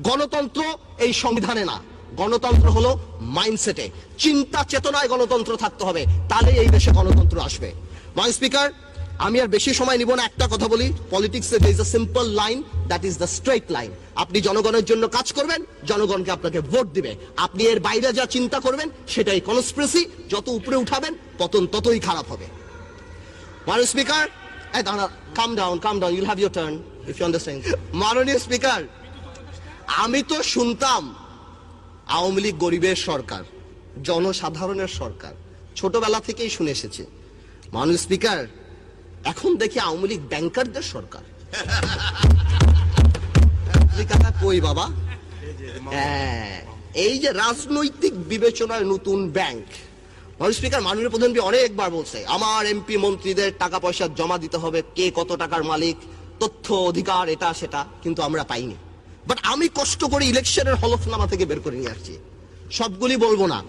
গণতন্ত্র এই সংবিধানে না, গণতন্ত্র হলো মাইন্ডসেটে, চিন্তা চেতনায় গণতন্ত্র থাকতে হবে, তাহলে এই দেশে গণতন্ত্র আসবে। মাই স্পিকার, আমি আর বেশি সময় নিব না, একটা কথা বলি, পলিটিক্সে there is a simple line, that is the straight line. আপনি জনগণের জন্য কাজ করবেন, জনগণকে আপনাকে ভোট দিবে। আপনি এর বাইরে যা চিন্তা করবেন সেটাই কনস্পিরেসি, যত উপরে উঠাবেন পতন ততই খারাপ হবে। মাননীয় speaker, come down, you'll have your turn if you understand. মাননীয় স্পিকার, আমি তো শুনতাম আওয়ামী লীগ গরিবের সরকার, জনসাধারণের সরকার, ছোটবেলা থেকেই শুনে এসেছি। মাননীয় স্পিকার, এখন দেখি আওয়ামী লীগ ব্যাংকারদের সরকার। কই বাবা, এই যে রাজনৈতিক বিবেচনায় নতুন ব্যাংক। মাননীয় স্পিকার, মাননীয় প্রধানমন্ত্রী অনেকবার বলছে আমার এমপি মন্ত্রীদের টাকা পয়সা জমা দিতে হবে, কে কত টাকার মালিক, তথ্য অধিকার, এটা সেটা, কিন্তু আমরা পাইনি। বাট আমি কষ্ট করে ইলেকশনের হলফনামা থেকে বের করে নিয়ে আসছি, সবগুলি বলবো না।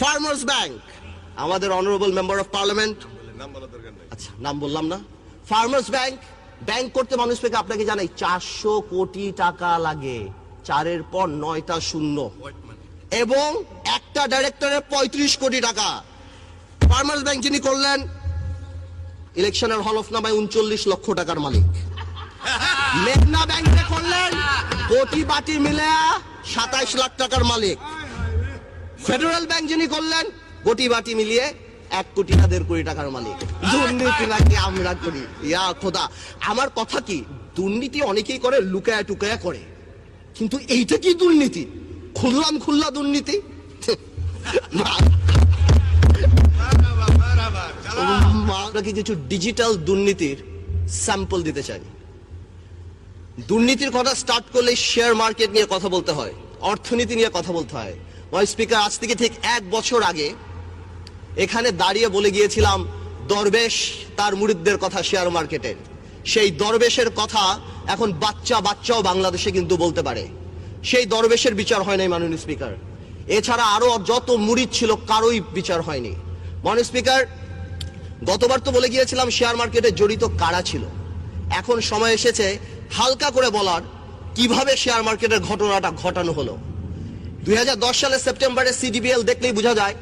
ফার্মার্স ব্যাংক, আমাদের অনারেবল মেম্বার অফ পার্লামেন্ট, আচ্ছা নাম বললাম না। ফার্মার্স ব্যাংক করতে মানুষ থেকে আপনাকে জানাই 400 কোটি টাকা লাগে, 4-এর পর 9টা শূন্য, এবং একটা ডাইরেক্টরের 35 কোটি টাকা। ফার্মার্স ব্যাংক যিনি করলেন, ইলেকশনের হলফনামায় 39 লক্ষ টাকার মালিক। মেঘনা ব্যাংকে করলেন, কোটি বাটি মিলে 27 লাখ টাকার মালিক। ফেডারেল ব্যাংক যিনি করলেন, কোটি বাটি মিলিয়ে 1 কোটি 1.5 কোটি টাকার মালিক। দুর্নীতি নাকি আমরা করি? ইয়া খোদা, আমার কথা কি, দুর্নীতি অনেকেই করে লুকায়া টুকায়া করে, কিন্তু এইটা কি দুর্নীতি? খুল্লা দুর্নীতি। আপনাকে কিছু ডিজিটাল দুর্নীতির স্যাম্পল দিতে চাই। দুর্নীতির কথা স্টার্ট করলে শেয়ার মার্কেট নিয়ে কথা বলতে হয়, অর্থনীতি নিয়ে কথা বলতে হয়। স্পিকার, আজ থেকে ঠিক 1 বছর আগে এখানে দাঁড়িয়ে বলে গিয়েছিলাম দরবেশ তার মুরিদদের কথা শেয়ার মার্কেটের। সেই দরবেশের কথা এখন বাচ্চাও বাংলাদেশে কিন্তু বলতে পারে। সেই দরবেশের বিচার হয় নাই মাননীয় স্পিকার। এছাড়া আরো যত মুরিদ ছিল কারোই বিচার হয়নি। মাননীয় স্পিকার, গতবার তো বলে গিয়েছিলাম শেয়ার মার্কেটে জড়িত কারা ছিল। এখন সময় এসেছে হালকা করে বলার কিভাবে শেয়ার মার্কেটের ঘটনাটা ঘটানো হলো। 2010 সালের সেপ্টেম্বরে সিডিবিএল দেখলেই বোঝা যায়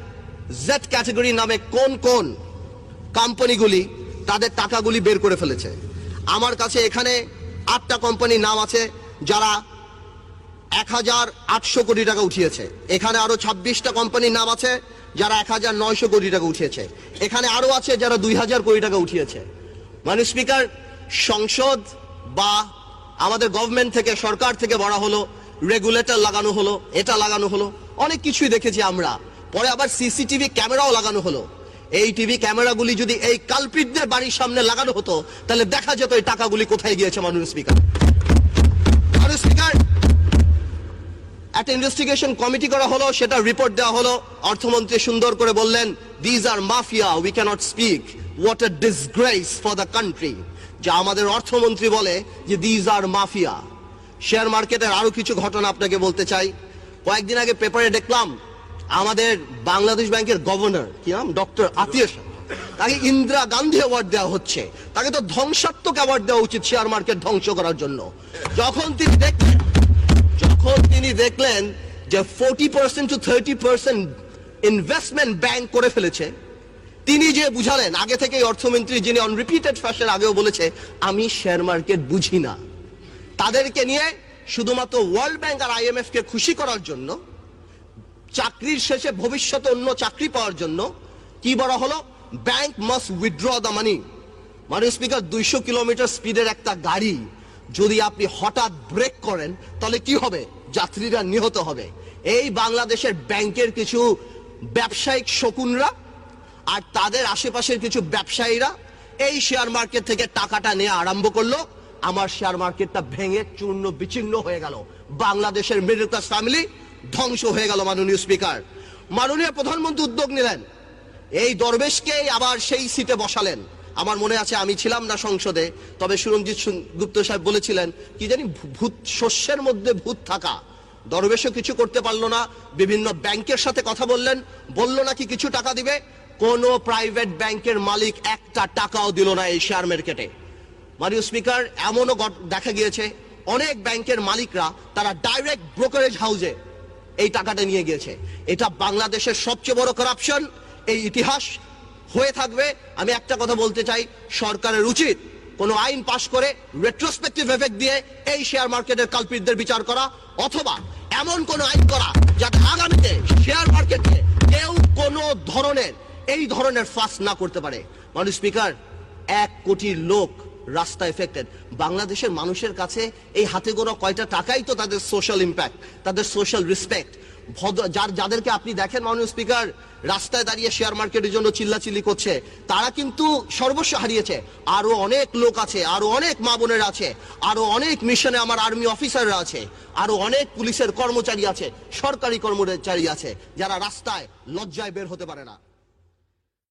জেড ক্যাটাগরি নামে কোন কোন কোম্পানিগুলি তাদের টাকাগুলি বের করে ফেলেছে। আমার কাছে এখানে 8টা কোম্পানির নাম আছে যারা 1800 কোটি টাকা উঠিয়েছে। এখানে আরো 26টা কোম্পানির নাম আছে যারা 1900 কোটি টাকা উঠিয়েছে। এখানে আরো আছে যারা 2000 কোটি টাকা উঠিয়েছে। মাননীয় স্পিকার, সংসদ বা আমাদের গভর্নমেন্ট থেকে, সরকার থেকে বলা হলো, রেগুলেটর লাগানো হলো, এটা লাগানো হলো, অনেক কিছুই দেখেছি আমরা। পরে আবার সিসিটিভি ক্যামেরাও লাগানো হলো। এই টিভি ক্যামেরাগুলি যদি এই কালপ্রিটদের বাড়ির সামনে লাগানো হতো তাহলে দেখা যেত এই টাকাগুলি কোথায় গিয়েছে। মাননীয় স্পিকার, একটা ইনভেস্টিগেশন কমিটি করা হলো, সেটা রিপোর্ট দেওয়া হলো। অর্থমন্ত্রী সুন্দর করে বললেন, these are mafia, we cannot speak, what a disgrace for the country. যা আমাদের অর্থমন্ত্রী বলে যে দিজ আর মাফিয়া। শেয়ার মার্কেটের আরো কিছু ঘটনা আপনাকে বলতে চাই। কয়েকদিন আগে পেপারে দেখলাম আমাদের বাংলাদেশ ব্যাংকের গভর্নর, কি নাম, ডক্টর আতিয়ার, তাকে ইন্দিরা গান্ধী অ্যাওয়ার্ড দেওয়া হচ্ছে। তাকে তো ধ্বংসাত্মক অ্যাওয়ার্ড দেওয়া উচিত শেয়ার মার্কেট ধ্বংস করার জন্য। যখন তিনি দেখলেন যে 40% to 30% ইনভেস্টমেন্ট ব্যাংক করে ফেলেছে, তিনি যে বুঝালেন, আগে থেকেই অর্থমন্ত্রী যিনি অন রিপিটেড ফ্যাশন আগেও বলেছে আমি শেয়ার মার্কেট বুঝি না, তাদেরকে নিয়ে শুধুমাত্র ওয়ার্ল্ড ব্যাংক আর IMF কে খুশি করার জন্য, চাকরির শেষে ভবিষ্যতে অন্য চাকরি পাওয়ার জন্য কি বলা হলো, bank must withdraw the money. মাননীয় স্পিকার, 200 কিলোমিটার স্পিডের একটা গাড়ি যদি আপনি হঠাৎ ব্রেক করেন তাহলে কি হবে? যাত্রীরা নিহত হবে। এই বাংলাদেশের ব্যাংকের কিছু ব্যবসায়িক শকুনরা আর তাদের আশেপাশের কিছু ব্যবসায়ীরা এই শেয়ার মার্কেট থেকে টাকাটা নিয়ে আরম্ভ করলো। আমার শেয়ার মার্কেটটা ভেঙে চূর্ণ বিচ্ছিন্ন হয়ে গেল, বাংলাদেশের মিডল ক্লাস ফ্যামিলি ধ্বংস হয়ে গেল। মাননীয় স্পিকার, মাননীয় প্রধানমন্ত্রী উদ্যোগ নিলেন, এই দরবেশকে আবার সেই সিটে বসালেন। আমার মনে আছে, আমি ছিলাম না সংসদে, তবে সুরঞ্জিত গুপ্ত সাহেব বলেছিলেন, কি জানি, ভূত শস্যের মধ্যে ভূত থাকা। দরবেশও কিছু করতে পারলো না, বিভিন্ন ব্যাংকের সাথে কথা বললেন, বললো নাকি কিছু টাকা দিবে, কোন প্রাইভেট ব্যাংকের মালিক একটা টাকাও দিল না এই শেয়ার মার্কেটে। মাননীয় স্পিকার, এমনও দেখা গিয়েছে অনেক ব্যাংকের মালিকরা তারা ডাইরেক্ট ব্রোকারেজ হাউসে এই টাকাটা নিয়ে গিয়েছে। এটা বাংলাদেশের সবচেয়ে বড় কারাপশন, এই ইতিহাস হয়ে থাকবে। আমি একটা কথা বলতে চাই, সরকারের উচিত কোনো আইন পাশ করে রেট্রোস্পেক্টিভ এফেক্ট দিয়ে এই শেয়ার মার্কেটের কালপিটদের বিচার করা, অথবা এমন কোন আইন করা যাতে আগামীতে শেয়ার মার্কেটে কেউ কোনো ধরনের এই ধরনের ফাঁস না করতে পারে। মাননীয় স্পিকার, 1 কোটি লোক রাস্তা এফেক্টেড। বাংলাদেশের মানুষের কাছে এই হাতে গোনা কয়টা টাকাই তো তাদের সোশ্যাল ইম্প্যাক্ট, তাদের সোশ্যাল রেসপেক্ট। যাদেরকে আপনি দেখেন মাননীয় স্পিকার রাস্তায় দাঁড়িয়ে শেয়ার মার্কেটের জন্য চিল্লাচিল্লি করছে, তারা কিন্তু সর্বস্ব হারিয়েছে। আরো অনেক লোক আছে, আরো অনেক মা বোনেরা আছে, আরো অনেক মিশনে আমার আর্মি অফিসাররা আছে, আরো অনেক পুলিশের কর্মচারী আছে, সরকারি কর্মচারী আছে, যারা রাস্তায় লজ্জায় বের হতে পারে না।